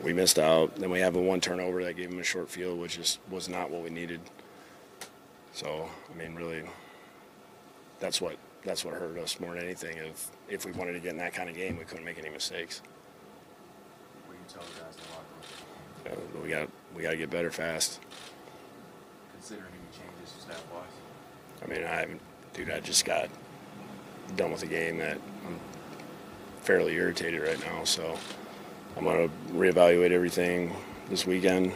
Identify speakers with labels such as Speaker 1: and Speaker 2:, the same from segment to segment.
Speaker 1: we missed out. Then we have the one turnover that gave them a short field, which just was not what we needed. So, I mean, really, that's what hurt us more than anything. If we wanted to get in that kind of game, we couldn't make any mistakes.
Speaker 2: What do you tell the guys in the locker room?
Speaker 1: We got to get better fast.
Speaker 2: Considering any changes staff-wise?
Speaker 1: I mean, I just got done with a game that I'm fairly irritated right now. So I'm going to reevaluate everything this weekend.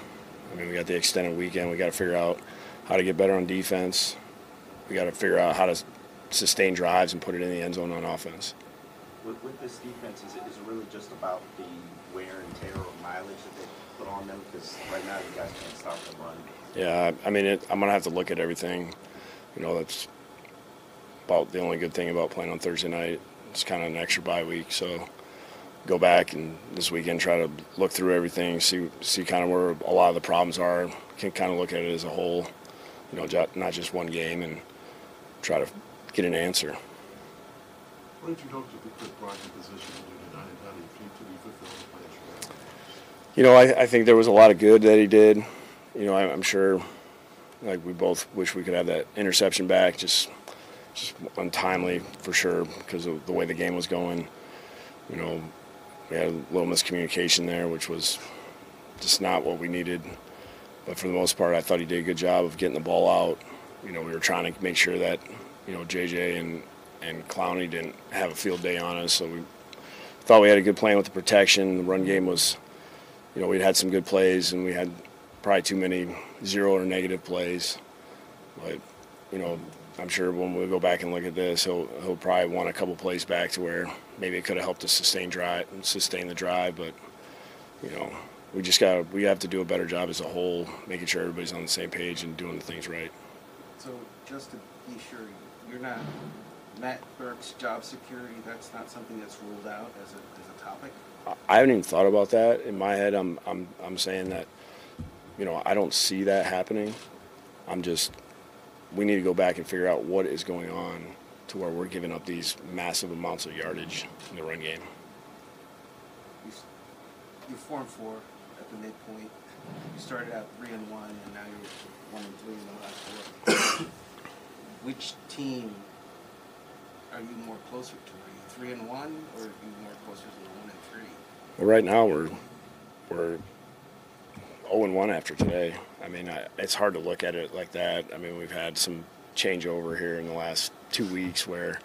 Speaker 1: I mean, we got the extended weekend. We got to figure out how to get better on defense. We got to figure out how to sustain drives and put it in the end zone on offense.
Speaker 3: With this defense, is it really just about the wear and tear or mileage that they put on them? Because right now you guys can't stop the run.
Speaker 1: Yeah, I mean, I'm going to have to look at everything. You know, that's about the only good thing about playing on Thursday night. It's kind of an extra bye week, so go back and this weekend try to look through everything, see kind of where a lot of the problems are. Can kind of look at it as a whole, you know, not just one game, and try to get an answer.
Speaker 4: What did you hope to put Brock in position to do tonight, and how do you fulfill the plans you have?
Speaker 1: You know, I think there was a lot of good that he did. You know, I'm sure, like, we both wish we could have that interception back, just untimely for sure because of the way the game was going. You know, we had a little miscommunication there, which was just not what we needed. But for the most part, I thought he did a good job of getting the ball out. You know, we were trying to make sure that, you know, JJ and Clowney didn't have a field day on us. So we thought we had a good plan with the protection. The run game was, you know, we'd had some good plays, and we had probably too many zero or negative plays. But, you know, I'm sure when we go back and look at this, he'll probably want a couple plays back to where maybe it could have helped us sustain the drive. But, you know, we have to do a better job as a whole, making sure everybody's on the same page and doing the things right.
Speaker 5: So just to be sure, you're not Matt Burke's job security. That's not something that's ruled out as a topic.
Speaker 1: I haven't even thought about that. In my head, I'm saying that, you know, I don't see that happening. We need to go back and figure out what is going on to where we're giving up these massive amounts of yardage in the run game.
Speaker 5: You formed 4 at the midpoint. You started out 3-1, and now you're 1-3 in the last 4. Which team are you more closer to? Are you 3-1, or are you more closer to the 1-3?
Speaker 1: Well, right now we're 0-1 after today. I mean, it's hard to look at it like that. I mean, we've had some changeover here in the last 2 weeks where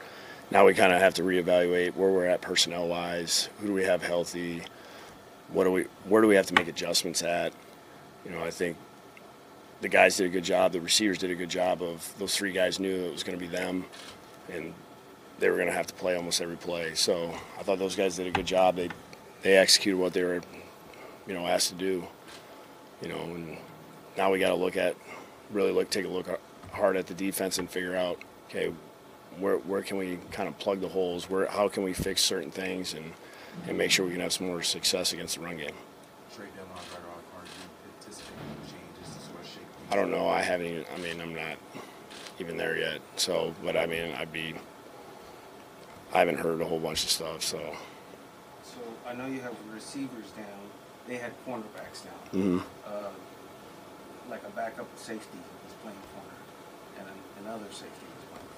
Speaker 1: now we kind of have to reevaluate where we're at personnel-wise. Who do we have healthy? Where do we have to make adjustments at? You know, I think the guys did a good job. The receivers did a good job of those 3 guys knew it was going to be them, and they were going to have to play almost every play. So I thought those guys did a good job. They executed what they were, you know, asked to do. You know, and now we got to take a look hard at the defense and figure out, okay, where can we kind of plug the holes? How can we fix certain things and make sure we can have some more success against the run game?
Speaker 2: Trade deadline right around the corner. Do you anticipate any changes to sort of shape things?
Speaker 1: I don't know. I'm not even there yet. So, but I mean, I haven't heard a whole bunch of stuff. So
Speaker 5: I know you have receivers down. They had cornerbacks down.
Speaker 1: Mm-hmm.
Speaker 5: Like a backup safety is playing corner, and another safety is playing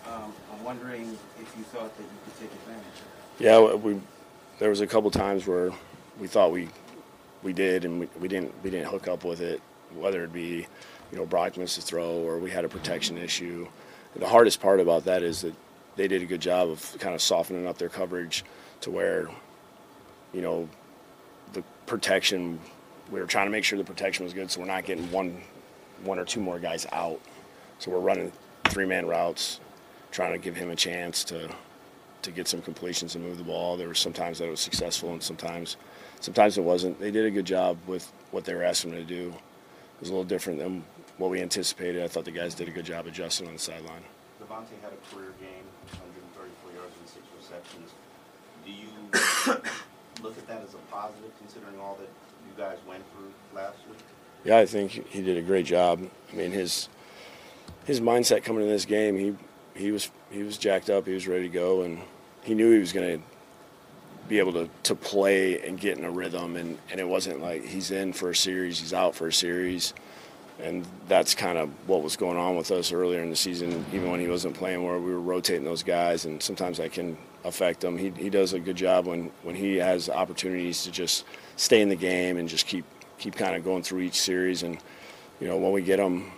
Speaker 5: corner. I'm wondering if you thought that you could take advantage of that.
Speaker 1: Yeah, there was a couple times where we thought we did, and we didn't hook up with it. Whether it be, you know, Brock missed a throw or we had a protection issue. The hardest part about that is that they did a good job of kind of softening up their coverage to where, you know, the protection, we were trying to make sure the protection was good so we're not getting one or two more guys out. So we're running 3-man routes, trying to give him a chance to get some completions and move the ball. There were sometimes that it was successful and sometimes it wasn't. They did a good job with what they were asking them to do. It was a little different than what we anticipated. I thought the guys did a good job adjusting on the sideline.
Speaker 3: Devontae had a career game, 134 yards and 6 receptions. Do you look at that as a positive considering all that you guys went through last week?
Speaker 1: Yeah, I think he did a great job. I mean, his mindset coming into this game, he was jacked up. He was ready to go, and he knew he was going to be able to play and get in a rhythm, and it wasn't like he's in for a series, he's out for a series. And that's kind of what was going on with us earlier in the season, even when he wasn't playing, where we were rotating those guys, and sometimes that can affect him. He does a good job when he has opportunities to just stay in the game and just keep kind of going through each series. And, when we get him,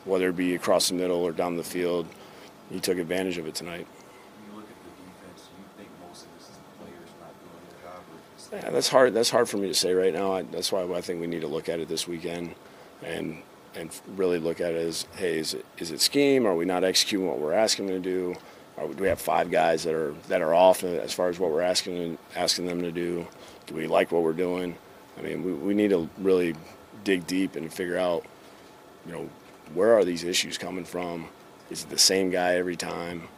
Speaker 1: whether it be across the middle or down the field, he took advantage of it tonight.
Speaker 2: When you look at the defense, do you think most of this is the players not doing their job? Or just
Speaker 1: Yeah, that's hard. That's hard for me to say right now. That's why I think we need to look at it this weekend and really look at it as, hey, is it scheme? Are we not executing what we're asking them to do? Do we have 5 guys that are off as far as what we're asking them to do? Do we like what we're doing? I mean, we need to really dig deep and figure out, where are these issues coming from? Is it the same guy every time?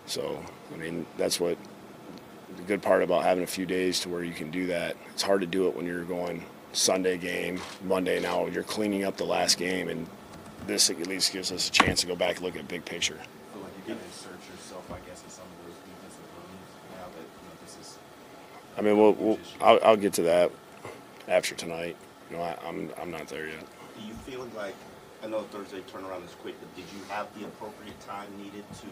Speaker 1: So, I mean, that's what the good part about having a few days to where you can do that. It's hard to do it when you're going Sunday game, Monday. Now you're cleaning up the last game, and this at least gives us a chance to go back and look at big picture.
Speaker 2: I feel like you got to insert yourself, I guess, in some of those defensive rooms now that this is.
Speaker 1: I mean, I'll get to that after tonight. I'm not there yet.
Speaker 3: Do you feel like, I know Thursday turnaround is quick, but did you have the appropriate time needed to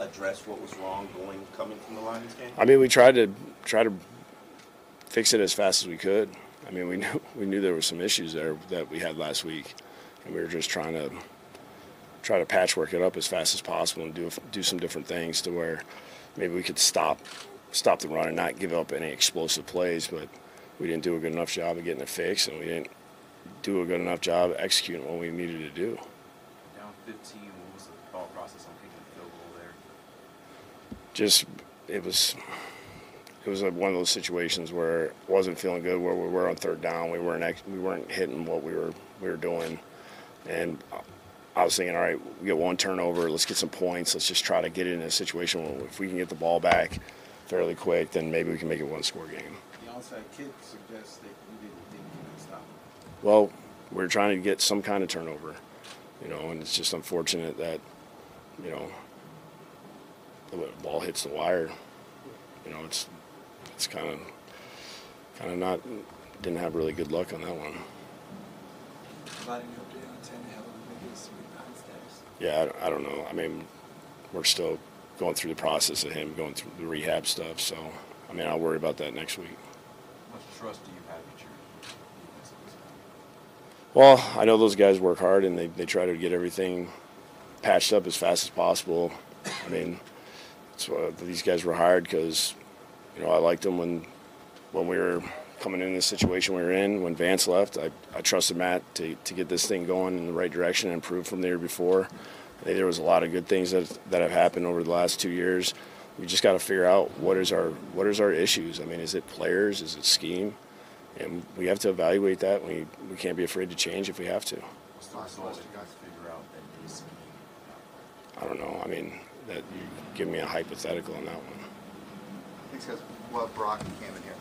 Speaker 3: address what was wrong coming from the Lions game?
Speaker 1: I mean, we tried to fix it as fast as we could. I mean, we knew there were some issues there that we had last week, and we were just trying to patchwork it up as fast as possible and do some different things to where maybe we could stop the run and not give up any explosive plays. But we didn't do a good enough job of getting it fixed, and we didn't do a good enough job executing what we needed to do.
Speaker 2: Down 15, what was the thought process on kicking the field goal there?
Speaker 1: Just it was like one of those situations where it wasn't feeling good, where we were on third down, we weren't hitting what we were doing, and I was thinking, all right, we get one turnover, let's get some points, let's just try to get it in a situation where if we can get the ball back fairly quick, then maybe we can make it a one-score game.
Speaker 5: The onside kick suggests that you didn't think you could stop it.
Speaker 1: Well, we're trying to get some kind of turnover, and it's just unfortunate that, the ball hits the wire. It's kind of not, didn't have really good luck on that one.
Speaker 6: Providing an update on Tannehill and his rebound status.
Speaker 1: Yeah, I don't know. I mean, we're still going through the process of him going through the rehab stuff. So, I mean, I'll worry about that next week.
Speaker 2: How much trust do you have in your defensive side?
Speaker 1: Well, I know those guys work hard, and they try to get everything patched up as fast as possible. I mean, these guys were hired because, I liked them when we were coming in this situation we were in. When Vance left, I trusted Matt to get this thing going in the right direction and improve from the year before. I think there was a lot of good things that have happened over the last 2 years. We just got to figure out what is our issues. I mean, is it players? Is it scheme? And we have to evaluate that. We can't be afraid to change if we have to.
Speaker 2: What's the result that you guys figure out that is scheme?
Speaker 1: I don't know. I mean, that you give me a hypothetical on that one.
Speaker 7: Thanks, guys. We'll have Brock and Cam in here.